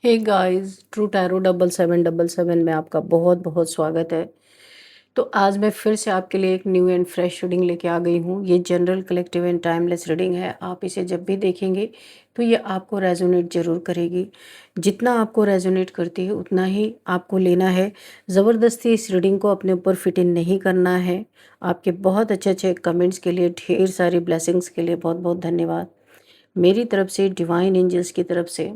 Hey guys, true tarot 7777 में आपका बहुत बहुत स्वागत है। तो आज मैं फिर से आपके लिए एक न्यू एंड फ्रेश रीडिंग लेके आ गई हूँ। ये general collective and timeless reading है। आप इसे जब भी देखेंगे तो ये आपको रेजोनेट ज़रूर करेगी। जितना आपको रेजोनेट करती है उतना ही आपको लेना है। ज़बरदस्ती इस रीडिंग को अपने ऊपर फिट इन नहीं करना है। आपके बहुत अच्छे अच्छे कमेंट्स के लिए, ढेर सारी ब्लेसिंग्स के लिए बहुत बहुत धन्यवाद। मेरी तरफ से, डिवाइन एंजल्स की तरफ से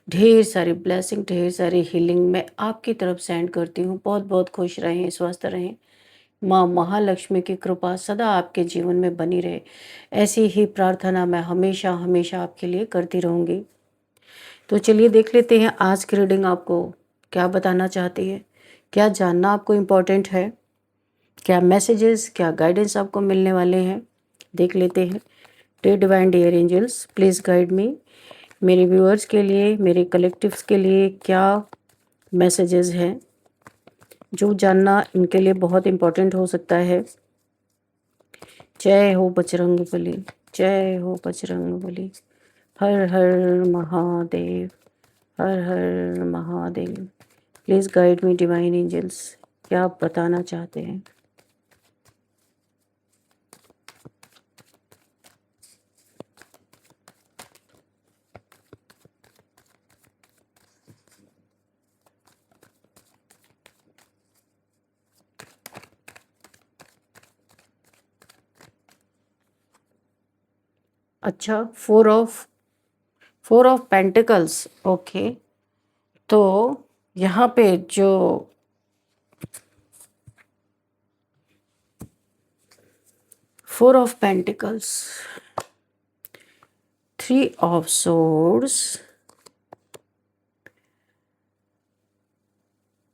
ढेर सारी ब्लेसिंग, ढेर सारी हीलिंग मैं आपकी तरफ सेंड करती हूँ। बहुत बहुत खुश रहें, स्वस्थ रहें। माँ महालक्ष्मी की कृपा सदा आपके जीवन में बनी रहे, ऐसी ही प्रार्थना मैं हमेशा हमेशा आपके लिए करती रहूँगी। तो चलिए देख लेते हैं आज की रीडिंग आपको क्या बताना चाहती है, क्या जानना आपको इम्पोर्टेंट है, क्या मैसेजेस, क्या गाइडेंस आपको मिलने वाले हैं। देख लेते हैं। The divine dear angels, please guide me. मेरे व्यूअर्स के लिए, मेरे कलेक्टिव्स के लिए क्या मैसेजेस हैं जो जानना इनके लिए बहुत इम्पोर्टेंट हो सकता है। जय हो बजरंग बली, जय हो बजरंग बली। हर हर महादेव, हर हर Mahadev. Please guide me divine angels, क्या आप बताना चाहते हैं। अच्छा, फोर ऑफ पेंटिकल्स। ओके, तो यहाँ पे जो four of pentacles, three of swords,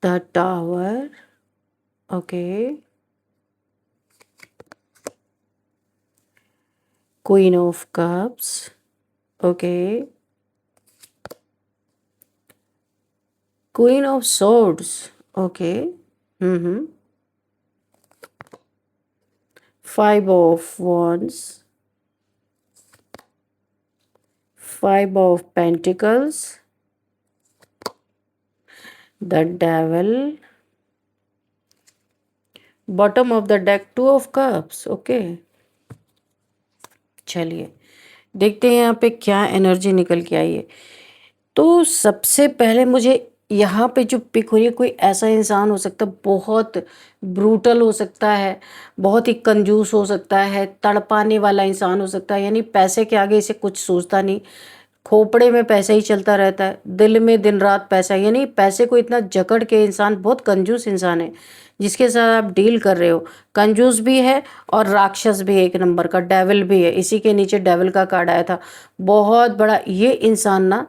the tower, okay, queen of cups, okay, queen of swords, okay, five of wands, five of pentacles, the devil, bottom of the deck two of cups. Okay, चलिए देखते हैं यहाँ पे क्या energy निकल के आई है। तो सबसे पहले मुझे यहाँ पे जो पिक हो रही है, कोई ऐसा इंसान हो सकता है, बहुत ब्रूटल हो सकता है, बहुत ही कंजूस हो सकता है, तड़पाने वाला इंसान हो सकता है। यानी पैसे के आगे इसे कुछ सोचता नहीं, खोपड़े में पैसा ही चलता रहता है, दिल में दिन रात पैसा। यानी पैसे को इतना जकड़ के इंसान, बहुत कंजूस इंसान है जिसके साथ आप डील कर रहे हो। कंजूस भी है और राक्षस भी है, एक नंबर का डेविल भी है। इसी के नीचे डेविल का कार्ड आया था। बहुत बड़ा ये इंसान ना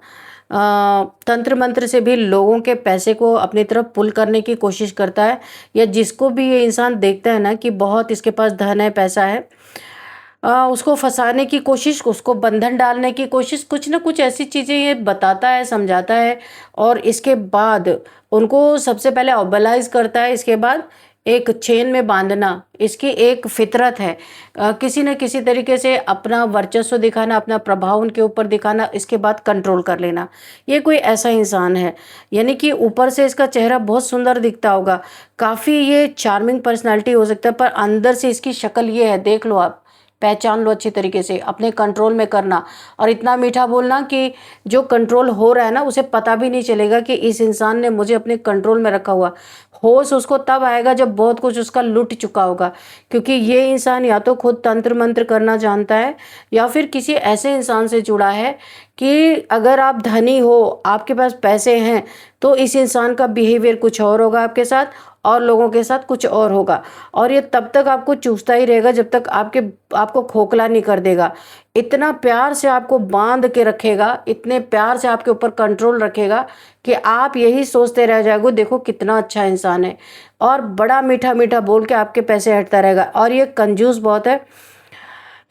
तंत्र मंत्र से भी लोगों के पैसे को अपनी तरफ पुल करने की कोशिश करता है। या जिसको भी ये इंसान देखता है ना कि बहुत इसके पास धन है, पैसा है, उसको फंसाने की कोशिश, उसको बंधन डालने की कोशिश, कुछ ना कुछ ऐसी चीज़ें ये बताता है, समझाता है। और इसके बाद उनको सबसे पहले ऑबलाइज करता है। इसके बाद एक चेन में बांधना इसकी एक फितरत है। किसी न किसी तरीके से अपना वर्चस्व दिखाना, अपना प्रभाव उनके ऊपर दिखाना, इसके बाद कंट्रोल कर लेना। ये कोई ऐसा इंसान है। यानी कि ऊपर से इसका चेहरा बहुत सुंदर दिखता होगा, काफ़ी ये चार्मिंग पर्सनालिटी हो सकता है, पर अंदर से इसकी शक्ल ये है, देख लो आप, पहचान लो अच्छी तरीके से, अपने कंट्रोल में करना। और इतना मीठा बोलना कि जो कंट्रोल हो रहा है ना, उसे पता भी नहीं चलेगा कि इस इंसान ने मुझे अपने कंट्रोल में रखा हुआ। होश उसको तब आएगा जब बहुत कुछ उसका लुट चुका होगा। क्योंकि ये इंसान या तो खुद तंत्र मंत्र करना जानता है, या फिर किसी ऐसे इंसान से जुड़ा है कि अगर आप धनी हो, आपके पास पैसे हैं, तो इस इंसान का बिहेवियर कुछ और होगा आपके साथ, और लोगों के साथ कुछ और होगा। और ये तब तक आपको चूसता ही रहेगा जब तक आपको खोखला नहीं कर देगा। इतना प्यार से आपको बांध के रखेगा, इतने प्यार से आपके ऊपर कंट्रोल रखेगा कि आप यही सोचते रह जाओगे, देखो कितना अच्छा इंसान है। और बड़ा मीठा मीठा बोल के आपके पैसे हटता रहेगा। और ये कंजूस बहुत है।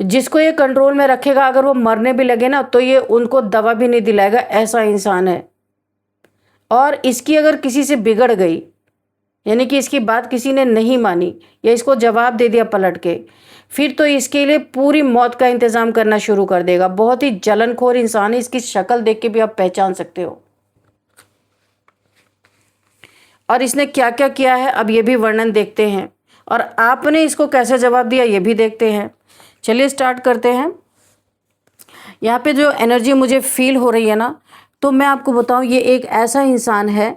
जिसको ये कंट्रोल में रखेगा, अगर वो मरने भी लगे ना, तो ये उनको दवा भी नहीं दिलाएगा, ऐसा इंसान है। और इसकी अगर किसी से बिगड़ गई, यानी कि इसकी बात किसी ने नहीं मानी या इसको जवाब दे दिया पलट के, फिर तो इसके लिए पूरी मौत का इंतज़ाम करना शुरू कर देगा। बहुत ही जलनखोर इंसान है, इसकी शक्ल देख के भी आप पहचान सकते हो। और इसने क्या-क्या किया है, अब ये भी वर्णन देखते हैं और आपने इसको कैसे जवाब दिया ये भी देखते हैं। चलिए स्टार्ट करते हैं। यहाँ पे जो एनर्जी मुझे फ़ील हो रही है ना, तो मैं आपको बताऊँ ये एक ऐसा इंसान है,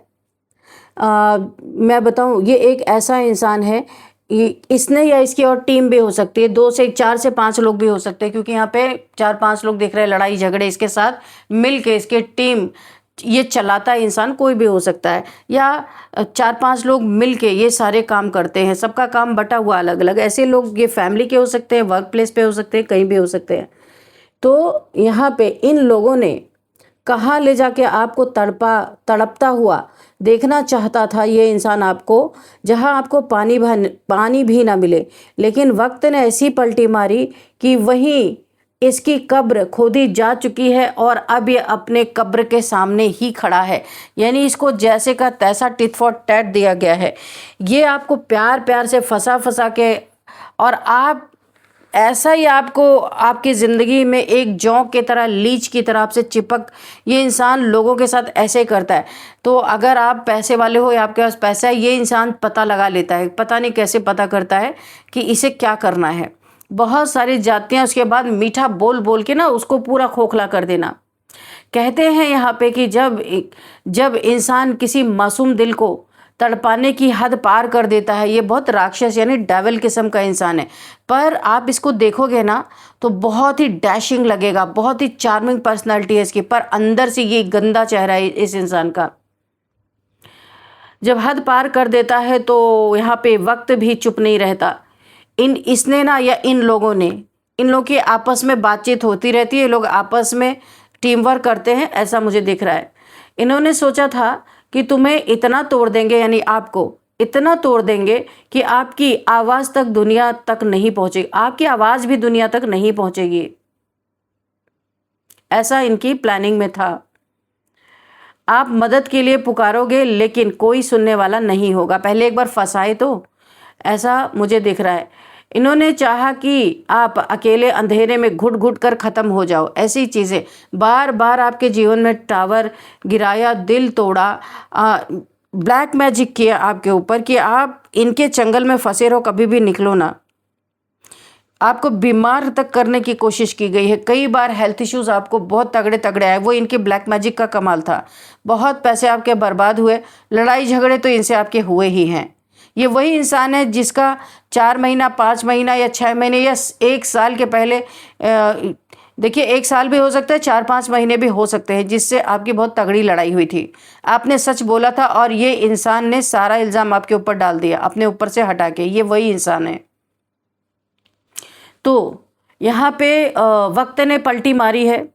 मैं बताऊँ ये एक ऐसा इंसान है, इसने या इसकी और टीम भी हो सकती है, 2 से 4 से 5 लोग भी हो सकते हैं, क्योंकि यहाँ पे 4-5 लोग दिख रहे हैं, लड़ाई झगड़े इसके साथ मिल के इसके टीम ये चलाता है इंसान, कोई भी हो सकता है, या 4-5 लोग मिल के ये सारे काम करते हैं, सबका काम बटा हुआ अलग अलग। ऐसे लोग ये फैमिली के हो सकते हैं, वर्क प्लेस पे हो सकते हैं, कहीं भी हो सकते हैं। तो यहाँ पे इन लोगों ने कहाँ ले जाके आपको तड़पता हुआ देखना चाहता था ये इंसान आपको, जहाँ आपको पानी भी ना मिले, लेकिन वक्त ने ऐसी पलटी मारी कि वहीं इसकी कब्र खोदी जा चुकी है और अब ये अपने कब्र के सामने ही खड़ा है। यानी इसको जैसे का तैसा टिट फॉर टैट दिया गया है। ये आपको प्यार प्यार से फंसा फंसा के, और आप ऐसा ही आपको आपकी ज़िंदगी में एक जौं की तरह, लीच की तरह आपसे चिपक, ये इंसान लोगों के साथ ऐसे करता है। तो अगर आप पैसे वाले हो या आपके पास पैसा है, ये इंसान पता लगा लेता है, पता नहीं कैसे पता करता है कि इसे क्या करना है। बहुत सारी जातियाँ उसके बाद मीठा बोल बोल के ना उसको पूरा खोखला कर देना। कहते हैं यहाँ पे कि जब इंसान किसी मासूम दिल को तड़पाने की हद पार कर देता है, ये बहुत राक्षस यानी डेविल किस्म का इंसान है। पर आप इसको देखोगे ना तो बहुत ही डैशिंग लगेगा, बहुत ही चार्मिंग पर्सनालिटी है इसकी, पर अंदर से ये गंदा चेहरा है इस इंसान का। जब हद पार कर देता है तो यहाँ पे वक्त भी चुप नहीं रहता। इसने ना, या इन लोगों की आपस में बातचीत होती रहती है, ये लोग आपस में टीम वर्क करते हैं, ऐसा मुझे दिख रहा है। इन्होंने सोचा था कि तुम्हें इतना तोड़ देंगे, यानी आपको इतना तोड़ देंगे कि आपकी आवाज़ तक दुनिया तक नहीं पहुंचेगी, आपकी आवाज़ भी दुनिया तक नहीं पहुंचेगी। ऐसा इनकी प्लानिंग में था। आप मदद के लिए पुकारोगे लेकिन कोई सुनने वाला नहीं होगा। पहले एक बार फंसाए तो, ऐसा मुझे दिख रहा है। इन्होंने चाहा कि आप अकेले अंधेरे में घुट घुट कर ख़त्म हो जाओ। ऐसी चीज़ें बार बार आपके जीवन में टावर गिराया, दिल तोड़ा, ब्लैक मैजिक किया आपके ऊपर कि आप इनके चंगल में फंसे रहो, कभी भी निकलो ना। आपको बीमार तक करने की कोशिश की गई है। कई बार हेल्थ इश्यूज आपको बहुत तगड़े तगड़े आए, वो इनके ब्लैक मैजिक का कमाल था। बहुत पैसे आपके बर्बाद हुए, लड़ाई झगड़े तो इनसे आपके हुए ही हैं। ये वही इंसान है जिसका 4 महीना, 5 महीना या 6 महीने या 1 साल के पहले, देखिए 1 साल भी हो सकता है, 4-5 महीने भी हो सकते हैं, जिससे आपकी बहुत तगड़ी लड़ाई हुई थी। आपने सच बोला था और ये इंसान ने सारा इल्ज़ाम आपके ऊपर डाल दिया, अपने ऊपर से हटा के। ये वही इंसान है। तो यहाँ पे वक्त ने पलटी मारी है।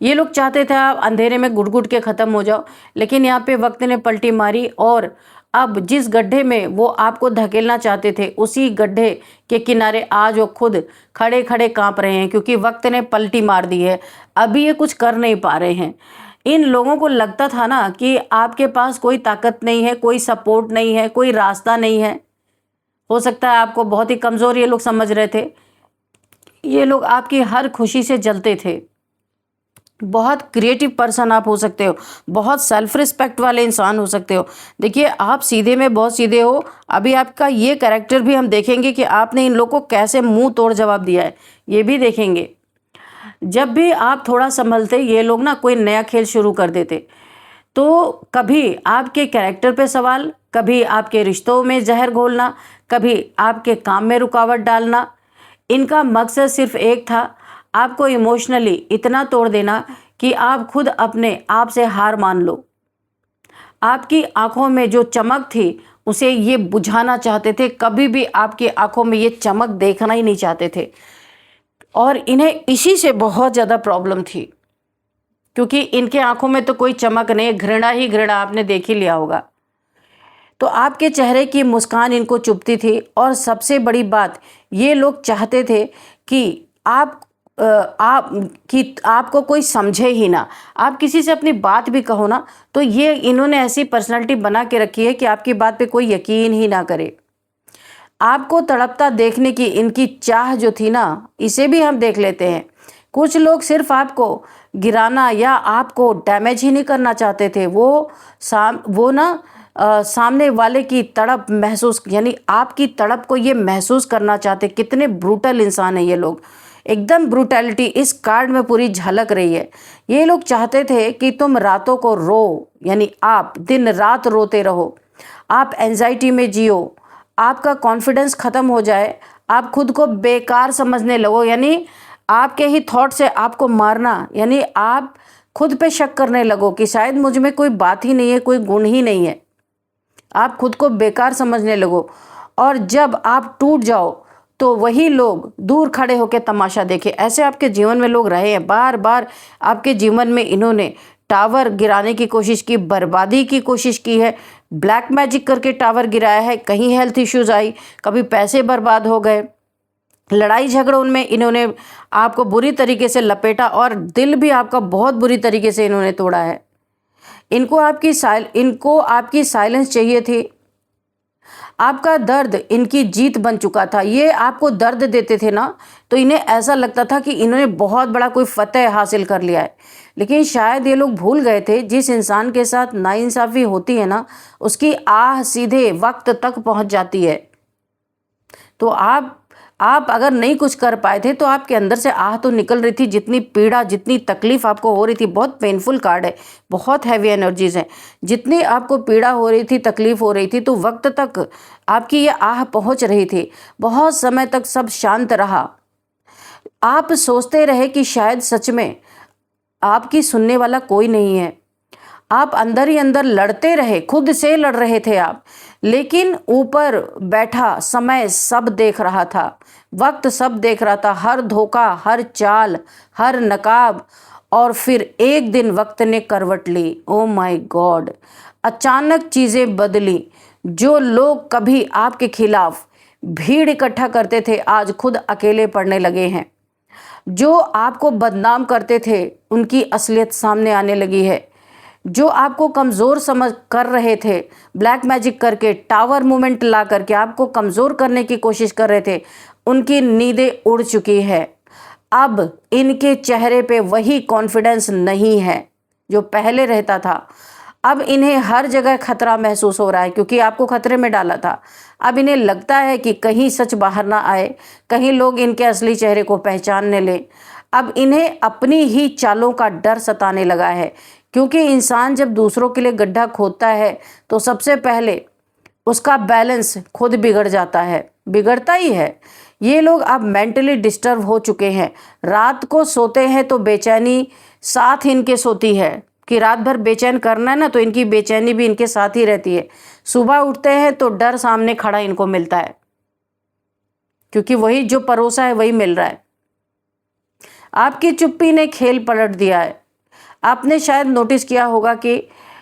ये लोग चाहते थे आप अंधेरे में घुट घुट के ख़त्म हो जाओ, लेकिन यहाँ पे वक्त ने पलटी मारी और अब जिस गड्ढे में वो आपको धकेलना चाहते थे, उसी गड्ढे के किनारे आज वो खुद खड़े खड़े कांप रहे हैं, क्योंकि वक्त ने पलटी मार दी है। अभी ये कुछ कर नहीं पा रहे हैं। इन लोगों को लगता था ना कि आपके पास कोई ताकत नहीं है, कोई सपोर्ट नहीं है, कोई रास्ता नहीं है। हो सकता है आपको बहुत ही कमज़ोर ये लोग समझ रहे थे। ये लोग आपकी हर खुशी से जलते थे। बहुत क्रिएटिव पर्सन आप हो सकते हो, बहुत सेल्फ रिस्पेक्ट वाले इंसान हो सकते हो। देखिए आप सीधे में बहुत सीधे हो। अभी आपका ये कैरेक्टर भी हम देखेंगे कि आपने इन लोगों को कैसे मुंह तोड़ जवाब दिया है, ये भी देखेंगे। जब भी आप थोड़ा संभलते, ये लोग ना कोई नया खेल शुरू कर देते। तो कभी आपके कैरेक्टर पे सवाल, कभी आपके रिश्तों में जहर घोलना, कभी आपके काम में रुकावट डालना। इनका मकसद सिर्फ एक था, आपको इमोशनली इतना तोड़ देना कि आप खुद अपने आप से हार मान लो। आपकी आंखों में जो चमक थी उसे ये बुझाना चाहते थे, कभी भी आपकी आंखों में ये चमक देखना ही नहीं चाहते थे। और इन्हें इसी से बहुत ज़्यादा प्रॉब्लम थी, क्योंकि इनके आंखों में तो कोई चमक नहीं, घृणा ही घृणा, आपने देख ही लिया होगा। तो आपके चेहरे की मुस्कान इनको चुभती थी। और सबसे बड़ी बात, ये लोग चाहते थे कि आपको कोई समझे ही ना। आप किसी से अपनी बात भी कहो ना, तो ये इन्होंने ऐसी पर्सनालिटी बना के रखी है कि आपकी बात पे कोई यकीन ही ना करे। आपको तड़पता देखने की इनकी चाह जो थी ना, इसे भी हम देख लेते हैं। कुछ लोग सिर्फ आपको गिराना या आपको डैमेज ही नहीं करना चाहते थे, वो ना सामने वाले की तड़प महसूस, यानी आपकी तड़प को ये महसूस करना चाहते। कितने ब्रूटल इंसान हैं ये लोग, एकदम ब्रूटैलिटी इस कार्ड में पूरी झलक रही है। ये लोग चाहते थे कि तुम रातों को रो, यानी आप दिन रात रोते रहो, आप एंजाइटी में जियो, आपका कॉन्फिडेंस ख़त्म हो जाए, आप खुद को बेकार समझने लगो, यानी आपके ही थॉट से आपको मारना, यानी आप खुद पे शक करने लगो कि शायद मुझ में कोई बात ही नहीं है, कोई गुण ही नहीं है, आप खुद को बेकार समझने लगो। और जब आप टूट जाओ तो वही लोग दूर खड़े होकर तमाशा देखे। ऐसे आपके जीवन में लोग रहे हैं, बार बार आपके जीवन में इन्होंने टावर गिराने की कोशिश की, बर्बादी की कोशिश की है, ब्लैक मैजिक करके टावर गिराया है, कहीं हेल्थ इश्यूज आई, कभी पैसे बर्बाद हो गए, लड़ाई झगड़ों में इन्होंने आपको बुरी तरीके से लपेटा और दिल भी आपका बहुत बुरी तरीके से इन्होंने तोड़ा है। इनको आपकी साइलेंस चाहिए थी, आपका दर्द इनकी जीत बन चुका था। ये आपको दर्द देते थे ना, तो इन्हें ऐसा लगता था कि इन्होंने बहुत बड़ा कोई फतेह हासिल कर लिया है। लेकिन शायद ये लोग भूल गए थे, जिस इंसान के साथ नाइंसाफ़ी होती है ना, उसकी आह सीधे वक्त तक पहुंच जाती है। तो आप अगर नहीं कुछ कर पाए थे तो आपके अंदर से आह तो निकल रही थी, जितनी पीड़ा, जितनी तकलीफ आपको हो रही थी। बहुत पेनफुल कार्ड है, बहुत हैवी एनर्जीज हैं। जितनी आपको पीड़ा हो रही थी, तकलीफ हो रही थी, तो वक्त तक आपकी ये आह पहुंच रही थी। बहुत समय तक सब शांत रहा। आप सोचते रहे कि शायद सच में आपकी सुनने वाला कोई नहीं है। आप अंदर ही अंदर लड़ते रहे, खुद से लड़ रहे थे आप, लेकिन ऊपर बैठा समय सब देख रहा था, वक्त सब देख रहा था, हर धोखा, हर चाल, हर नकाब। और फिर एक दिन वक्त ने करवट ली। ओ माय गॉड, अचानक चीज़ें बदली। जो लोग कभी आपके खिलाफ भीड़ इकट्ठा करते थे, आज खुद अकेले पड़ने लगे हैं। जो आपको बदनाम करते थे, उनकी असलियत सामने आने लगी है। जो आपको कमज़ोर समझ कर रहे थे, ब्लैक मैजिक करके, टावर मूवमेंट ला करके आपको कमज़ोर करने की कोशिश कर रहे थे, उनकी नींदें उड़ चुकी है। अब इनके चेहरे पे वही कॉन्फिडेंस नहीं है जो पहले रहता था। अब इन्हें हर जगह खतरा महसूस हो रहा है, क्योंकि आपको खतरे में डाला था। अब इन्हें लगता है कि कहीं सच बाहर ना आए, कहीं लोग इनके असली चेहरे को पहचानने लें। अब इन्हें अपनी ही चालों का डर सताने लगा है, क्योंकि इंसान जब दूसरों के लिए गड्ढा खोदता है तो सबसे पहले उसका बैलेंस खुद बिगड़ जाता है, बिगड़ता ही है। ये लोग अब मेंटली डिस्टर्ब हो चुके हैं। रात को सोते हैं तो बेचैनी साथ इनके सोती है, कि रात भर बेचैन करना है ना, तो इनकी बेचैनी भी इनके साथ ही रहती है। सुबह उठते हैं तो डर सामने खड़ा इनको मिलता है, क्योंकि वही जो परोसा है वही मिल रहा है। आपकी चुप्पी ने खेल पलट दिया है। आपने शायद नोटिस किया होगा कि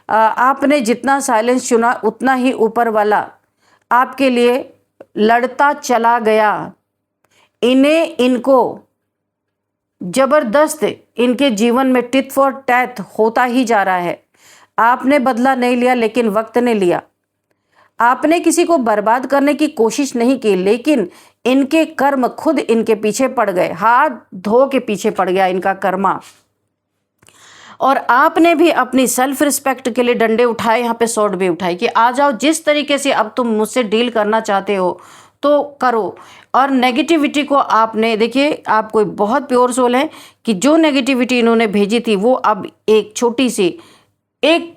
आपने जितना साइलेंस चुना, उतना ही ऊपर वाला आपके लिए लड़ता चला गया। इनको जबरदस्त इनके जीवन में टिट फॉर टैट होता ही जा रहा है। आपने बदला नहीं लिया, लेकिन वक्त ने लिया। आपने किसी को बर्बाद करने की कोशिश नहीं की, लेकिन इनके कर्म खुद इनके पीछे पड़ गए, हाथ धो के पीछे पड़ गया इनका कर्मा। और आपने भी अपनी सेल्फ रिस्पेक्ट के लिए डंडे उठाए, यहाँ पे स्वॉर्ड भी उठाई कि आ जाओ, जिस तरीके से अब तुम मुझसे डील करना चाहते हो तो करो। और नेगेटिविटी को आपने, देखिए आप कोई बहुत प्योर सोल है कि जो नेगेटिविटी इन्होंने भेजी थी वो अब एक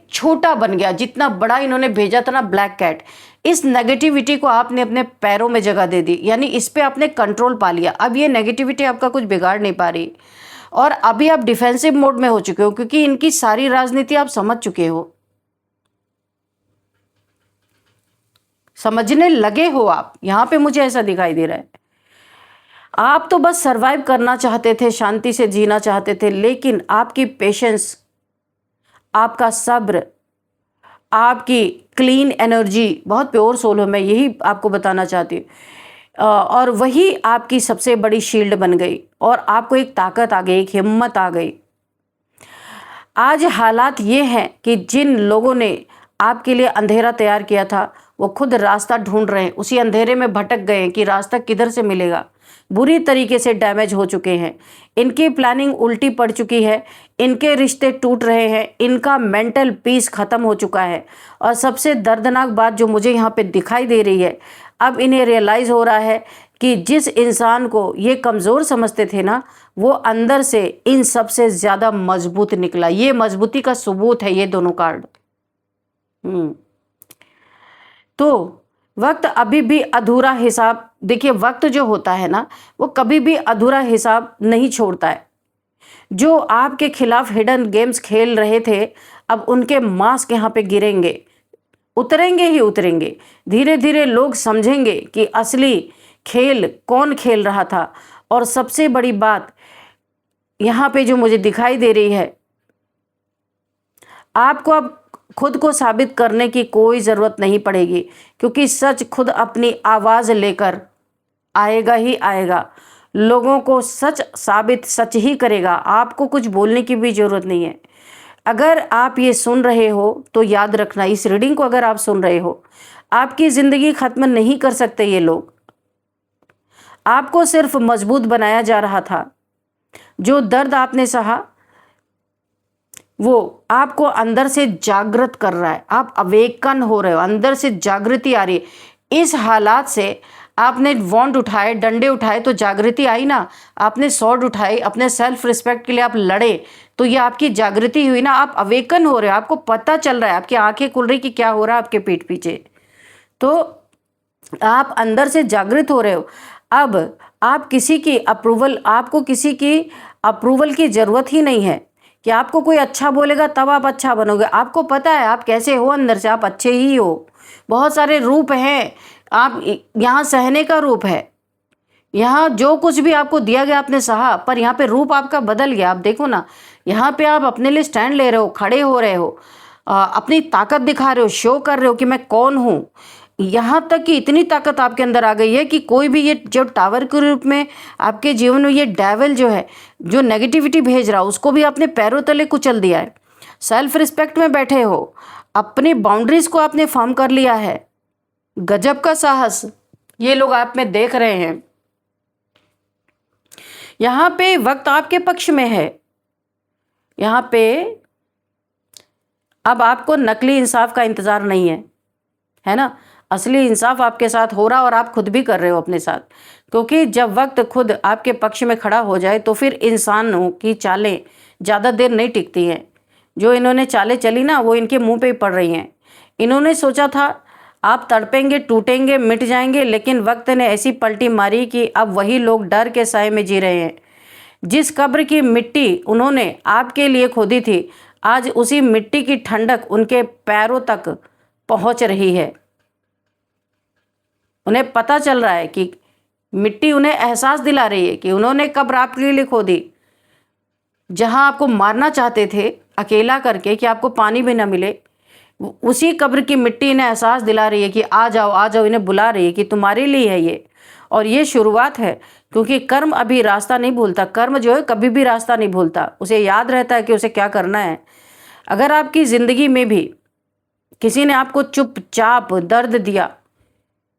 छोटा बन गया। जितना बड़ा इन्होंने भेजा था ना ब्लैक कैट, इस नेगेटिविटी को आपने अपने पैरों में जगह दे दी, यानी इस पे आपने कंट्रोल पा लिया। अब ये नेगेटिविटी आपका कुछ बिगाड़ नहीं पा रही, और अभी आप डिफेंसिव मोड में हो चुके हो, क्योंकि इनकी सारी राजनीति आप समझ चुके हो, समझने लगे हो आप। यहां पे मुझे ऐसा दिखाई दे रहा है। आप तो बस सरवाइव करना चाहते थे, शांति से जीना चाहते थे, लेकिन आपकी पेशेंस, आपका सब्र, आपकी क्लीन एनर्जी, बहुत प्योर सोल हो, मैं यही आपको बताना चाहती हूँ। और वही आपकी सबसे बड़ी शील्ड बन गई, और आपको एक ताकत आ गई, एक हिम्मत आ गई। आज हालात ये हैं कि जिन लोगों ने आपके लिए अंधेरा तैयार किया था, वो खुद रास्ता ढूंढ रहे हैं, उसी अंधेरे में भटक गए कि रास्ता किधर से मिलेगा, बुरी तरीके से डैमेज हो चुके हैं, इनकी प्लानिंग उल्टी पड़ चुकी है, इनके रिश्ते टूट रहे हैं, इनका मेंटल पीस खत्म हो चुका है। और सबसे दर्दनाक बात जो मुझे यहाँ पे दिखाई दे रही है, अब इन्हें रियलाइज़ हो रहा है कि जिस इंसान को ये कमज़ोर समझते थे ना, वो अंदर से इन सबसे ज़्यादा मजबूत निकला। ये मजबूती का सबूत है ये दोनों कार्ड। तो वक्त अभी भी अधूरा हिसाब, देखिए वक्त जो होता है ना, वो कभी भी अधूरा हिसाब नहीं छोड़ता है। जो आपके खिलाफ हिडन गेम्स खेल रहे थे, अब उनके मास्क यहाँ पे गिरेंगे, उतरेंगे ही उतरेंगे। धीरे धीरे लोग समझेंगे कि असली खेल कौन खेल रहा था। और सबसे बड़ी बात यहाँ पे जो मुझे दिखाई दे रही है, आपको अब खुद को साबित करने की कोई ज़रूरत नहीं पड़ेगी, क्योंकि सच खुद अपनी आवाज़ लेकर आएगा ही आएगा। लोगों को सच साबित सच ही करेगा, आपको कुछ बोलने की भी ज़रूरत नहीं है। अगर आप ये सुन रहे हो तो याद रखना, इस रीडिंग को अगर आप सुन रहे हो, आपकी ज़िंदगी ख़त्म नहीं कर सकते ये लोग। आपको सिर्फ मजबूत बनाया जा रहा था। जो दर्द आपने सहा वो आपको अंदर से जागृत कर रहा है, आप अवेकन हो रहे हो, अंदर से जागृति आ रही है। इस हालात से आपने वॉन्ड उठाए, डंडे उठाए तो जागृति आई ना, आपने स्वॉर्ड उठाई, अपने सेल्फ रिस्पेक्ट के लिए आप लड़े तो ये आपकी जागृति हुई ना, आप अवेकन हो रहे हो, आपको पता चल रहा है, आपकी आंखें खुल रही कि क्या हो रहा है आपके पीठ पीछे, तो आप अंदर से जागृत हो रहे हो। अब आप किसी की अप्रूवल, आपको किसी की अप्रूवल की ज़रूरत ही नहीं है कि आपको कोई अच्छा बोलेगा तब आप अच्छा बनोगे। आपको पता है आप कैसे हो, अंदर से आप अच्छे ही हो। बहुत सारे रूप हैं, आप यहाँ सहने का रूप है, यहाँ जो कुछ भी आपको दिया गया आपने सहा, पर यहाँ पे रूप आपका बदल गया। आप देखो ना, यहाँ पे आप अपने लिए स्टैंड ले रहे हो, खड़े हो रहे हो, अपनी ताकत दिखा रहे हो, शो कर रहे हो कि मैं कौन हूँ। यहाँ तक कि इतनी ताकत आपके अंदर आ गई है कि कोई भी ये जो टावर के रूप में आपके जीवन में ये डेविल जो है, जो नेगेटिविटी भेज रहा, उसको भी आपने पैरों तले कुचल दिया है। सेल्फ रिस्पेक्ट में बैठे हो, अपनी बाउंड्रीज को आपने फॉर्म कर लिया है। गजब का साहस ये लोग आप में देख रहे हैं। यहाँ पे वक्त आपके पक्ष में है। यहाँ पे अब आपको नकली इंसाफ का इंतज़ार नहीं है ना, असली इंसाफ आपके साथ हो रहा और आप खुद भी कर रहे हो अपने साथ। क्योंकि जब वक्त खुद आपके पक्ष में खड़ा हो जाए तो फिर इंसानों की चालें ज़्यादा देर नहीं टिकती हैं। जो इन्होंने चालें चली ना, वो इनके मुंह पे ही पड़ रही हैं। इन्होंने सोचा था आप तड़पेंगे, टूटेंगे, मिट जाएंगे, लेकिन वक्त ने ऐसी पलटी मारी कि अब वही लोग डर के साए में जी रहे हैं। जिस कब्र की मिट्टी उन्होंने आपके लिए खोदी थी, आज उसी मिट्टी की ठंडक उनके पैरों तक पहुंच रही है। उन्हें पता चल रहा है कि मिट्टी उन्हें एहसास दिला रही है कि उन्होंने कब्र आपके लिए खोदी। जहां आपको मारना चाहते थे अकेला करके कि आपको पानी भी ना मिले, उसी कब्र की मिट्टी इन्हें एहसास दिला रही है कि आ जाओ आ जाओ, इन्हें बुला रही है कि तुम्हारे लिए है ये। और ये शुरुआत है, क्योंकि कर्म अभी रास्ता नहीं भूलता। कर्म जो है कभी भी रास्ता नहीं भूलता, उसे याद रहता है कि उसे क्या करना है। अगर आपकी ज़िंदगी में भी किसी ने आपको चुपचाप दर्द दिया,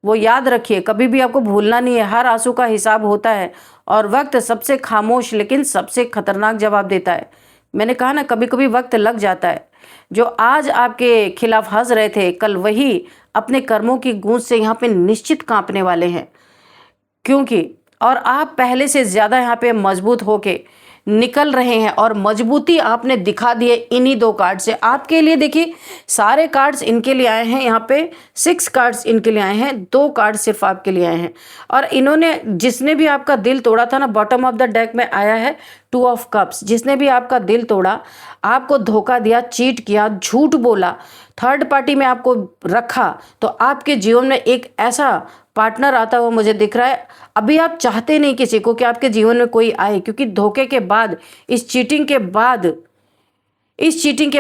वो याद रखिए, कभी भी आपको भूलना नहीं है। हर आंसू का हिसाब होता है और वक्त सबसे खामोश लेकिन सबसे खतरनाक जवाब देता है। मैंने कहा ना, कभी कभी वक्त लग जाता है। जो आज आपके खिलाफ हंस रहे थे, कल वही अपने कर्मों की गूंज से यहाँ पे निश्चित कांपने वाले हैं। क्योंकि और आप पहले से ज़्यादा यहाँ पे मजबूत होके निकल रहे हैं और मजबूती आपने दिखा दी है इन्हीं दो कार्ड से। आपके लिए देखिए, सारे कार्ड्स इनके लिए आए हैं, यहाँ पे 6 कार्ड्स इनके लिए आए हैं, 2 कार्ड सिर्फ आपके लिए आए हैं। और इन्होंने, जिसने भी आपका दिल तोड़ा था ना, बॉटम ऑफ द डेक में आया है 2 ऑफ कप्स। जिसने भी आपका दिल तोड़ा, आपको धोखा दिया, चीट किया, झूठ बोला, थर्ड पार्टी में आपको रखा, तो आपके जीवन में एक ऐसा पार्टनर आता हुआ मुझे दिख रहा है। अभी आप चाहते नहीं किसी को कि आपके जीवन में कोई आए, क्योंकि धोखे के बाद, इस चीटिंग के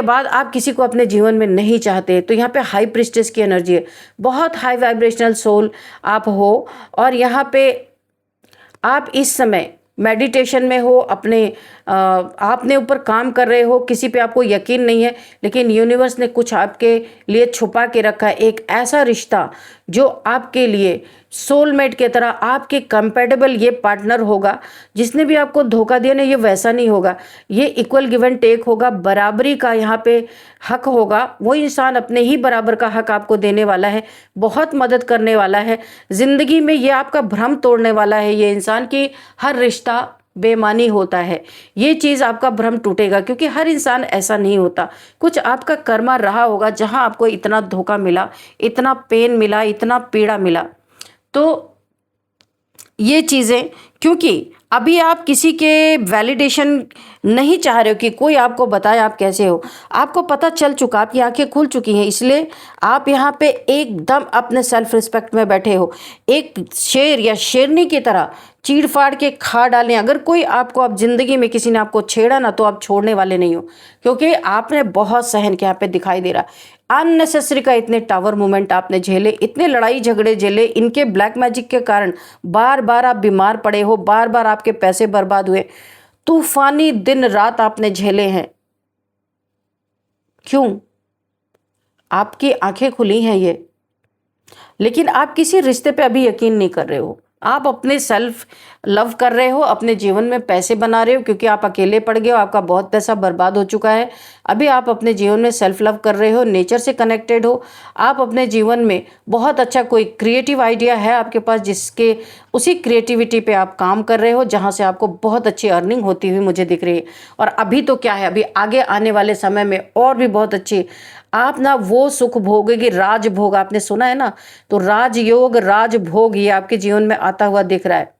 बाद आप किसी को अपने जीवन में नहीं चाहते। तो यहाँ पे हाई प्रिस्टेस की एनर्जी है, बहुत हाई वाइब्रेशनल सोल आप हो। और यहाँ पे आप इस समय मेडिटेशन में हो, आपने ऊपर काम कर रहे हो, किसी पे आपको यकीन नहीं है, लेकिन यूनिवर्स ने कुछ आपके लिए छुपा के रखा है, एक ऐसा रिश्ता जो आपके लिए सोलमेट की तरह आपके कंपेटेबल ये पार्टनर होगा। जिसने भी आपको धोखा दिया ना, ये वैसा नहीं होगा, ये इक्वल गिव एंड टेक होगा, बराबरी का यहाँ पे हक होगा। वो इंसान अपने ही बराबर का हक आपको देने वाला है, बहुत मदद करने वाला है ज़िंदगी में। ये आपका भ्रम तोड़ने वाला है ये इंसान कि हर रिश्ता बेईमानी होता है। ये चीज़ आपका भ्रम टूटेगा, क्योंकि हर इंसान ऐसा नहीं होता। कुछ आपका कर्मा रहा होगा जहां आपको इतना धोखा मिला, इतना पेन मिला, इतना पीड़ा मिला। तो ये चीज़ें, क्योंकि अभी आप किसी के वैलिडेशन नहीं चाह रहे हो कि कोई आपको बताए आप कैसे हो, आपको पता चल चुका, आपकी आंखें खुल चुकी हैं, इसलिए आप यहाँ पे एकदम अपने सेल्फ रिस्पेक्ट में बैठे हो। एक शेर या शेरनी की तरह चीड़ फाड़ के खा डालें। अगर कोई आपको, अब जिंदगी में किसी ने आपको छेड़ा ना, तो आप छोड़ने वाले नहीं हो, क्योंकि आपने बहुत सहन के यहाँ पे दिखाई दे रहा। अननेसेसरी का इतने टावर मूवमेंट आपने झेले, इतने लड़ाई झगड़े झेले, इनके ब्लैक मैजिक के कारण बार बार आप बीमार पड़े हो, बार बार आपके पैसे बर्बाद हुए, तूफानी दिन रात आपने झेले हैं। क्यों? आपकी आंखें खुली हैं ये, लेकिन आप किसी रिश्ते पे अभी यकीन नहीं कर रहे हो। आप अपने सेल्फ लव कर रहे हो, अपने जीवन में पैसे बना रहे हो, क्योंकि आप अकेले पड़ गए हो, आपका बहुत पैसा बर्बाद हो चुका है। अभी आप अपने जीवन में सेल्फ लव कर रहे हो, नेचर से कनेक्टेड हो। आप अपने जीवन में बहुत अच्छा कोई क्रिएटिव आइडिया है आपके पास, जिसके उसी क्रिएटिविटी पे आप काम कर रहे हो, जहाँ से आपको बहुत अच्छी अर्निंग होती हुई मुझे दिख रही है। और अभी तो क्या है, अभी आगे आने वाले समय में और भी बहुत अच्छी आप ना वो सुख भोगेगी, राजभोग आपने सुना है ना, तो राजयोग राजभोग ये आपके जीवन में आता हुआ दिख रहा है।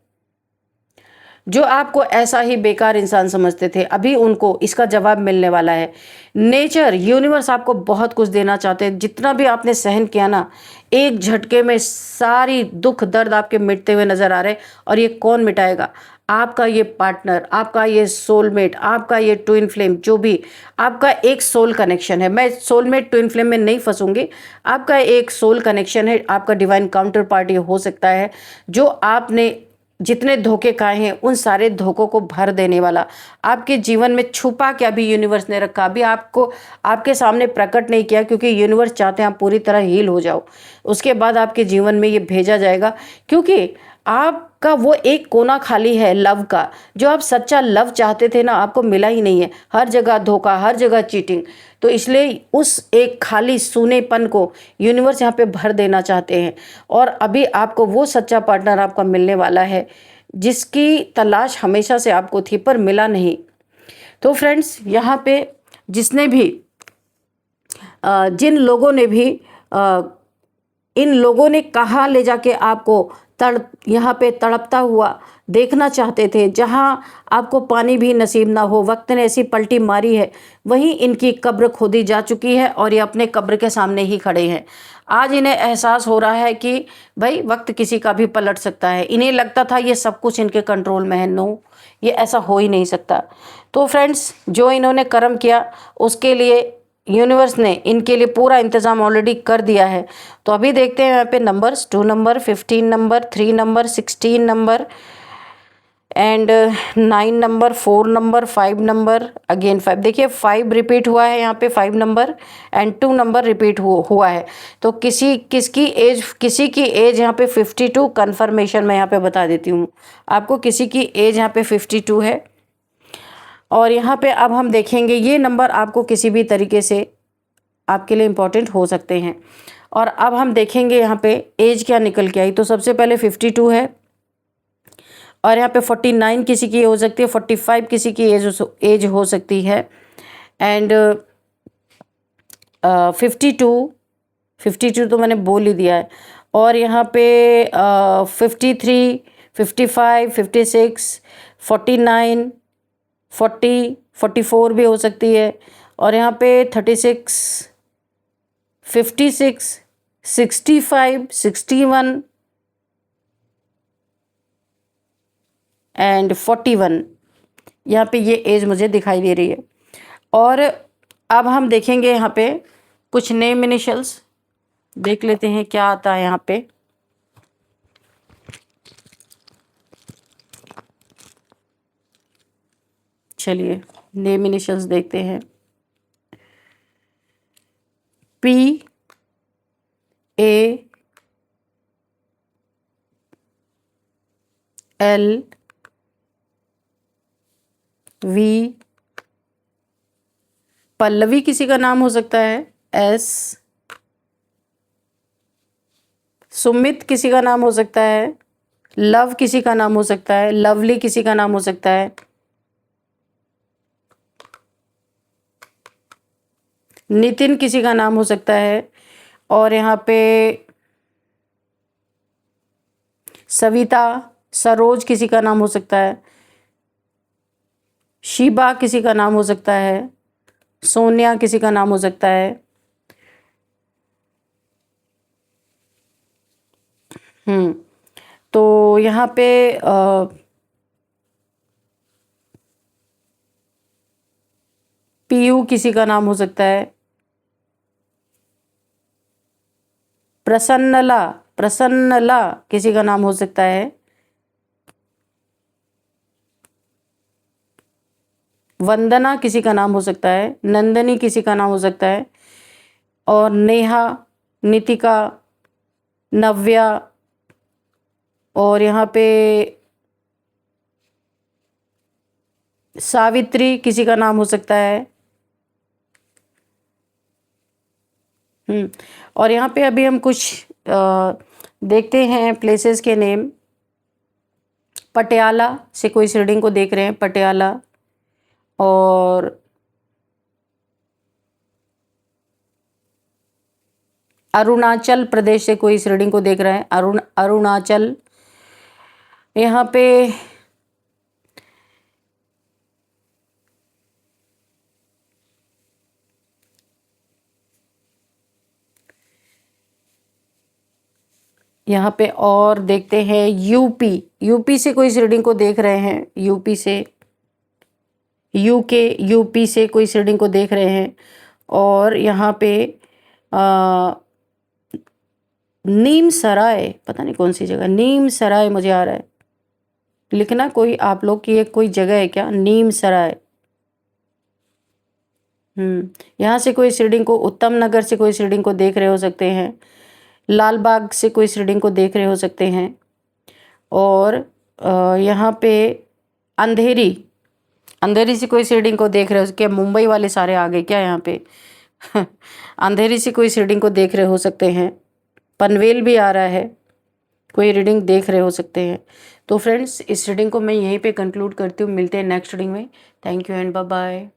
जो आपको ऐसा ही बेकार इंसान समझते थे, अभी उनको इसका जवाब मिलने वाला है। नेचर, यूनिवर्स आपको बहुत कुछ देना चाहते हैं। जितना भी आपने सहन किया ना, एक झटके में सारी दुख दर्द आपके मिटते हुए नजर आ रहे हैं। और ये कौन मिटाएगा? आपका ये पार्टनर, आपका ये सोलमेट, आपका ये ट्विन फ्लेम, जो भी आपका एक सोल कनेक्शन है। मैं सोलमेट ट्विन फ्लेम में नहीं फंसूंगी, आपका एक सोल कनेक्शन है, आपका डिवाइन काउंटर पार्टी हो सकता है, जो आपने जितने धोखे खाए हैं उन सारे धोखों को भर देने वाला, आपके जीवन में छुपा के अभी यूनिवर्स ने रखा, अभी आपको आपके सामने प्रकट नहीं किया, क्योंकि यूनिवर्स चाहते हैं आप पूरी तरह हील हो जाओ। उसके बाद आपके जीवन में ये भेजा जाएगा, क्योंकि आपका वो एक कोना खाली है लव का। जो आप सच्चा लव चाहते थे ना, आपको मिला ही नहीं है। हर जगह धोखा, हर जगह चीटिंग। तो इसलिए उस एक खाली सूनेपन को यूनिवर्स यहाँ पे भर देना चाहते हैं। और अभी आपको वो सच्चा पार्टनर आपका मिलने वाला है, जिसकी तलाश हमेशा से आपको थी पर मिला नहीं। तो फ्रेंड्स, यहाँ पे जिसने भी जिन लोगों ने भी इन लोगों ने कहाँ ले जाके आपको यहाँ पे तड़पता हुआ देखना चाहते थे, जहाँ आपको पानी भी नसीब ना हो, वक्त ने ऐसी पलटी मारी है, वहीं इनकी कब्र खोदी जा चुकी है और ये अपने कब्र के सामने ही खड़े हैं। आज इन्हें एहसास हो रहा है कि भाई वक्त किसी का भी पलट सकता है। इन्हें लगता था ये सब कुछ इनके कंट्रोल में है, नो, ये ऐसा हो ही नहीं सकता। तो फ्रेंड्स, जो इन्होंने कर्म किया उसके लिए यूनिवर्स ने इनके लिए पूरा इंतज़ाम ऑलरेडी कर दिया है। तो अभी देखते हैं यहाँ पे numbers, 2 number, 15 number, 3 number, 16 number and 9 number, 4 number, 5 number, again 5। देखिए 5 रिपीट हुआ है यहाँ पे, 5 नंबर एंड 2 नंबर रिपीट हुआ है। तो किसी की एज यहाँ पे 52 कन्फर्मेशन मैं यहाँ पे बता देती हूँ आपको। किसी की एज यहाँ पे 52 है। और यहाँ पे अब हम देखेंगे ये नंबर आपको किसी भी तरीके से आपके लिए इम्पोर्टेंट हो सकते हैं। और अब हम देखेंगे यहाँ पे एज क्या निकल के आई। तो सबसे पहले 52 है, और यहाँ पे 49 किसी की हो सकती है, 45 किसी की एज हो सकती है, एंड 52 तो मैंने बोल ही दिया है। और यहाँ पे 53, 55, 56, 49, 40, 44 भी हो सकती है। और यहाँ पे 36, 56, 65, 61 एंड 41, यहाँ पे ये एज मुझे दिखाई दे रही है। और अब हम देखेंगे यहाँ पे कुछ नेम इनिशियल्स, देख लेते हैं क्या आता है यहाँ पे। चलिए नेम इनिशियल्स देखते हैं। P, A, L V, Pallavi किसी का नाम हो सकता है, एस, सुमित किसी का नाम हो सकता है, लव किसी का नाम हो सकता है, लवली किसी का नाम हो सकता है, नितिन किसी का नाम हो सकता है, और यहाँ पे सविता, सरोज किसी का नाम हो सकता है, शीबा किसी का नाम हो सकता है, सोनिया किसी का नाम हो सकता है। तो यहाँ पे पीयू किसी का नाम हो सकता है, प्रसन्नला, प्रसन्नला किसी का नाम हो सकता है, वंदना किसी का नाम हो सकता है, नंदनी किसी का नाम हो सकता है, और नेहा, नितिका, नव्या, और यहाँ पे सावित्री किसी का नाम हो सकता है। और यहाँ पे अभी हम कुछ देखते हैं प्लेसेस के नेम। पटियाला से कोई रीडिंग को देख रहे हैं, पटियाला, और अरुणाचल प्रदेश से कोई इस रीडिंग को देख रहे हैं, अरुणाचल। यहाँ पे और देखते हैं यूपी, यूपी से कोई इस रीडिंग को देख रहे हैं, यूपी से, यूके, यूपी से कोई इस रीडिंग को देख रहे हैं। और यहाँ पे नीम सराय, पता नहीं कौन सी जगह, नीम सराय मुझे आ रहा है, लिखना कोई आप लोग की, एक कोई जगह है क्या, नीम सराय। यहाँ से कोई इस रीडिंग को, उत्तम नगर से कोई इस रीडिंग को देख रहे हो सकते हैं, लाल बाग से कोई इस रीडिंग को देख रहे हो सकते हैं, और यहाँ पे अंधेरी, अंधेरी से कोई इस रीडिंग को देख रहे हो, क्या मुंबई वाले सारे आ गए क्या यहाँ पे अंधेरी से कोई इस रीडिंग को देख रहे हो सकते हैं, पनवेल भी आ रहा है, कोई रीडिंग देख रहे हो सकते हैं। तो फ्रेंड्स, इस रीडिंग को मैं यहीं पे कंक्लूड करती हूँ, मिलते हैं नेक्स्ट रीडिंग में। Thank you and bye bye.